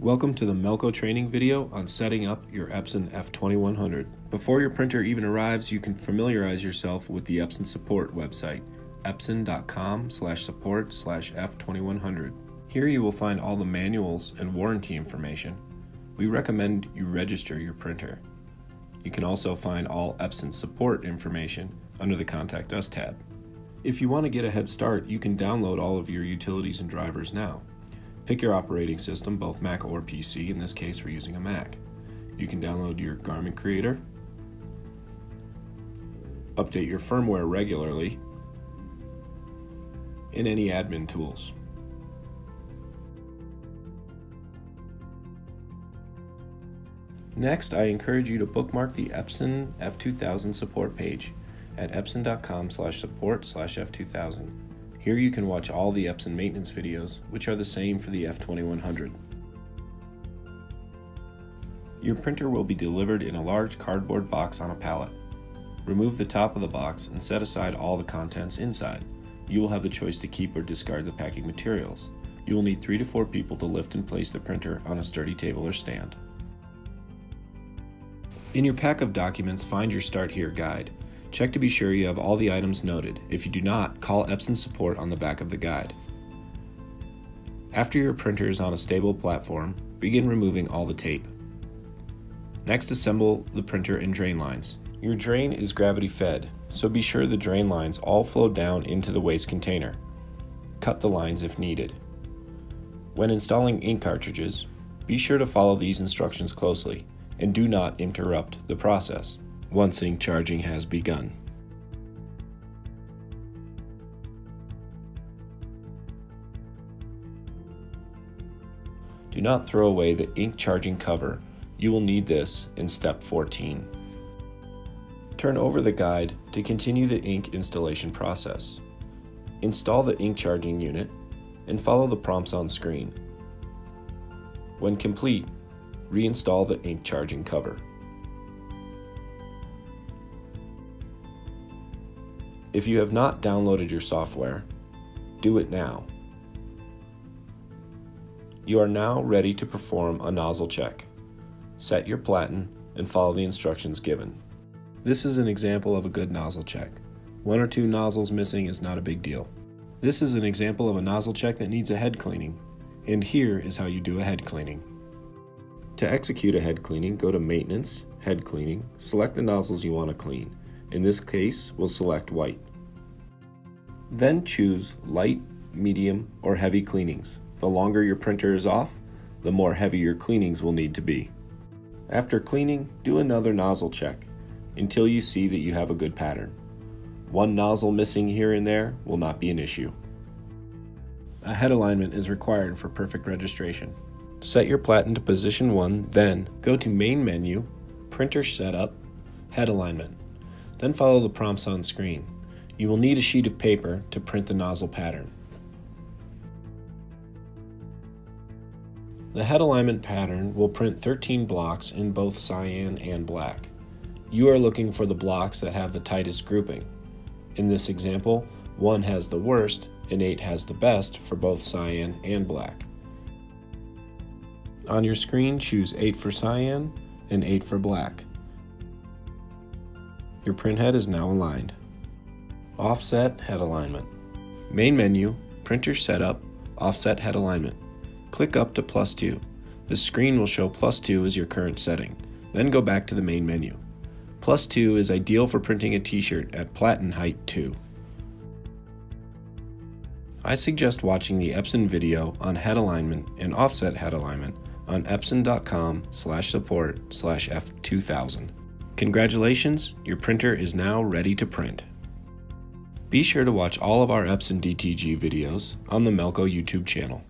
Welcome to the Melco training video on setting up your Epson F2100. Before your printer even arrives, you can familiarize yourself with the Epson support website, epson.com/support/F2100. Here you will find all the manuals and warranty information. We recommend you register your printer. You can also find all Epson support information under the Contact Us tab. If you want to get a head start, you can download all of your utilities and drivers now. Pick your operating system, both Mac or PC. In this case, we're using a Mac. You can download your garment creator, update your firmware regularly, and any admin tools. Next, I encourage you to bookmark the Epson F2000 support page at epson.com/support/F2000. Here you can watch all the Epson maintenance videos, which are the same for the F2100. Your printer will be delivered in a large cardboard box on a pallet. Remove the top of the box and set aside all the contents inside. You will have the choice to keep or discard the packing materials. You will need 3 to 4 people to lift and place the printer on a sturdy table or stand. In your pack of documents, find your Start Here guide. Check to be sure you have all the items noted. If you do not, call Epson support on the back of the guide. After your printer is on a stable platform, begin removing all the tape. Next, assemble the printer and drain lines. Your drain is gravity fed, so be sure the drain lines all flow down into the waste container. Cut the lines if needed. When installing ink cartridges, be sure to follow these instructions closely and do not interrupt the process once ink charging has begun. Do not throw away the ink charging cover. You will need this in step 14. Turn over the guide to continue the ink installation process. Install the ink charging unit and follow the prompts on screen. When complete, reinstall the ink charging cover. If you have not downloaded your software, do it now. You are now ready to perform a nozzle check. Set your platen and follow the instructions given. This is an example of a good nozzle check. 1 or 2 nozzles missing is not a big deal. This is an example of a nozzle check that needs a head cleaning, and here is how you do a head cleaning. To execute a head cleaning, go to Maintenance, Head Cleaning, select the nozzles you want to clean. In this case, we'll select white. Then choose light, medium, or heavy cleanings. The longer your printer is off, the more heavy your cleanings will need to be. After cleaning, do another nozzle check until you see that you have a good pattern. 1 nozzle missing here and there will not be an issue. A head alignment is required for perfect registration. Set your platen to position 1, then go to Main Menu, Printer Setup, Head Alignment. Then follow the prompts on screen. You will need a sheet of paper to print the nozzle pattern. The head alignment pattern will print 13 blocks in both cyan and black. You are looking for the blocks that have the tightest grouping. In this example, 1 has the worst and 8 has the best for both cyan and black. On your screen, choose 8 for cyan and 8 for black. Your print head is now aligned. Offset head alignment. Main menu, Printer Setup, Offset Head Alignment. Click up to +2. The screen will show +2 as your current setting. Then go back to the main menu. +2 is ideal for printing a t-shirt at platen height 2. I suggest watching the Epson video on head alignment and offset head alignment on epson.com/support/F2000. Congratulations, your printer is now ready to print. Be sure to watch all of our Epson DTG videos on the Melco YouTube channel.